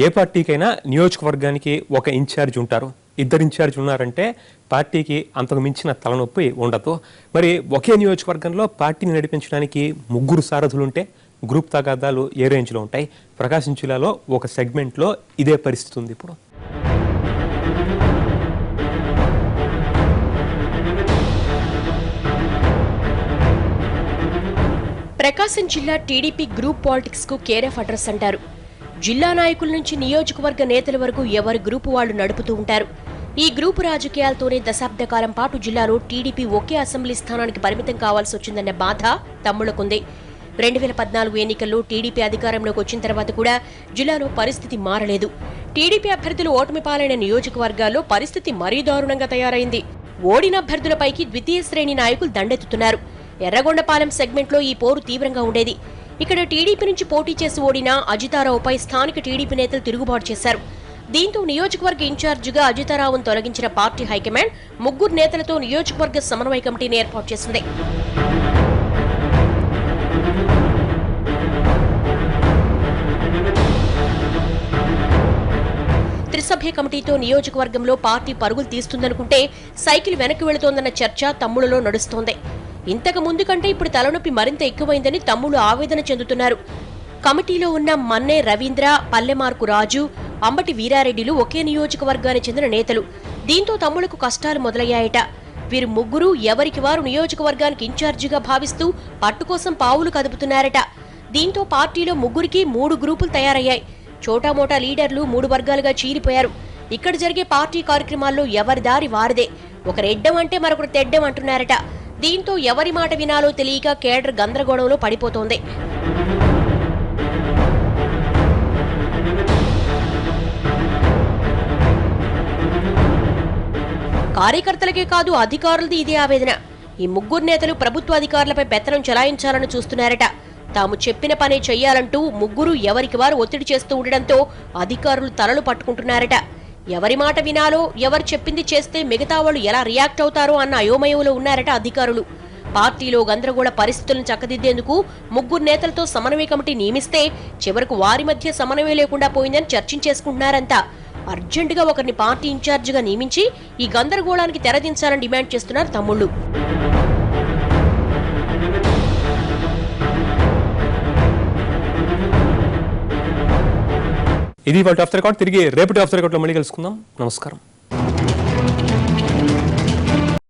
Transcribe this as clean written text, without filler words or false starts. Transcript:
ఏ పార్టీకైనా నియోజకవర్గానికి ఒక ఇన్ఛార్జ్ ఉంటారు. ఇద్దరు ఇన్ఛార్జ్ ఉన్నారంటే పార్టీకి అంతకు మించిన తలనొప్పి ఉండదు. మరి ఒకే నియోజకవర్గంలో పార్టీని నడిపించడానికి ముగ్గురు సారథులుంటే గ్రూప్ తగాదాలు ఏ రేంజ్లో ఉంటాయి? ప్రకాశం జిల్లాలో ఒక సెగ్మెంట్లో ఇదే పరిస్థితి ఉంది ఇప్పుడు. ప్రకాశం జిల్లా టీడీపీ గ్రూప్ పాలిటిక్స్ కు కేర్ ఆఫ్ అడ్రస్ అంటారు. జిల్లా నాయకుల నుంచి నియోజకవర్గ నేతల వరకు ఎవరి గ్రూపు వాళ్లు నడుపుతూ ఉంటారు. ఈ గ్రూపు రాజకీయాలతోనే దశాబ్ద కాలం పాటు జిల్లాలో టీడీపీ ఒకే అసెంబ్లీ స్థానానికి పరిమితం కావాల్సి వచ్చిందన్న బాధ తమ్ముళ్లకుంది. 2014 ఎన్నికల్లో టీడీపీ అధికారంలోకి వచ్చిన తర్వాత కూడా జిల్లాలో పరిస్థితి మారలేదు. టీడీపీ అభ్యర్థులు ఓటమి పాలైన నియోజకవర్గాల్లో పరిస్థితి మరీ దారుణంగా తయారైంది. ఓడిన అభ్యర్థులపైకి ద్వితీయ శ్రేణి నాయకులు దండెత్తుతున్నారు. ఎర్రగొండపాలెం సెగ్మెంట్లో ఈ పోరు తీవ్రంగా ఉండేది. ఇక్కడ టీడీపీ నుంచి పోటీ చేసి ఓడిన అజితారావుపై స్థానిక టీడీపీ నేతలు తిరుగుబాటు చేశారు. దీంతో నియోజకవర్గ ఇన్ఛార్జిగా అజితారావును తొలగించిన పార్టీ హైకమాండ్ ముగ్గురు నేతలతో నియోజకవర్గ సమన్వయ కమిటీని ఏర్పాటు చేసింది. త్రిసభ్య కమిటీతో నియోజకవర్గంలో పార్టీ పరుగులు తీస్తుందనుకుంటే సైకిల్ వెనక్కి వెళుతోందన్న చర్చ తమ్ముళ్లలో నడుస్తోంది. ఇంతకు ముందు కంటే ఇప్పుడు తలనొప్పి మరింత ఎక్కువైందని తమ్ముళ్లు ఆవేదన చెందుతున్నారు. కమిటీలో ఉన్న మన్నే రవీంద్ర, పల్లెమార్కు రాజు, అంబటి వీరారెడ్డిలు ఒకే నియోజకవర్గానికి చెందిన నేతలు. దీంతో తమ్ముళ్లకు కష్టాలు మొదలయ్యాయట. వీరు ముగ్గురు ఎవరికి వారు నియోజకవర్గానికి ఇన్ఛార్జిగా భావిస్తూ పట్టుకోసం పావులు కదుపుతున్నారట. దీంతో పార్టీలో ముగ్గురికి 3 గ్రూపులు తయారయ్యాయి. చోటామోటా లీడర్లు 3 వర్గాలుగా చీలిపోయారు. ఇక్కడ జరిగే పార్టీ కార్యక్రమాల్లో ఎవరి దారి వారిదే. ఒకరు ఎడ్డం అంటే మరొకరు తెడ్డం అంటున్నారట. దీంతో ఎవరి మాట వినాలో తెలియక కేడర్ గందరగోళంలో పడిపోతోంది. కార్యకర్తలకే కాదు అధికారులది ఇదే ఆవేదన. ఈ ముగ్గురు నేతలు ప్రభుత్వ అధికారులపై పెత్తనం చెలాయించాలని చూస్తున్నారట. తాము చెప్పిన పనే చెయ్యాలంటూ ముగ్గురు ఎవరికి వారు ఒత్తిడి చేస్తూ ఉండడంతో అధికారులు తలలు పట్టుకుంటున్నారట. ఎవరి మాట వినాలో, ఎవరు చెప్పింది చేస్తే మిగతా వాళ్ళు ఎలా రియాక్ట్ అవుతారో అన్న అయోమయంలో ఉన్నారట అధికారులు. పార్టీలో గందరగోళ పరిస్థితులను చక్కదిద్దేందుకు ముగ్గురు నేతలతో సమన్వయ కమిటీ నియమిస్తే చివరకు వారి మధ్య సమన్వయం లేకుండా పోయిందని చర్చించేసుకుంటున్నారంతా. అర్జెంటుగా ఒకరిని పార్టీ ఇన్ఛార్జిగా నియమించి ఈ గందరగోళానికి తెరదించాలని డిమాండ్ చేస్తున్నారు తమ్ముళ్లు. ఇది వాటి ఆఫ్ ద రికార్డ్. తిరిగి రేపటి ఆఫ్ ద రికార్డ్లో మళ్ళీ కలుసుకుందాం. నమస్కారం.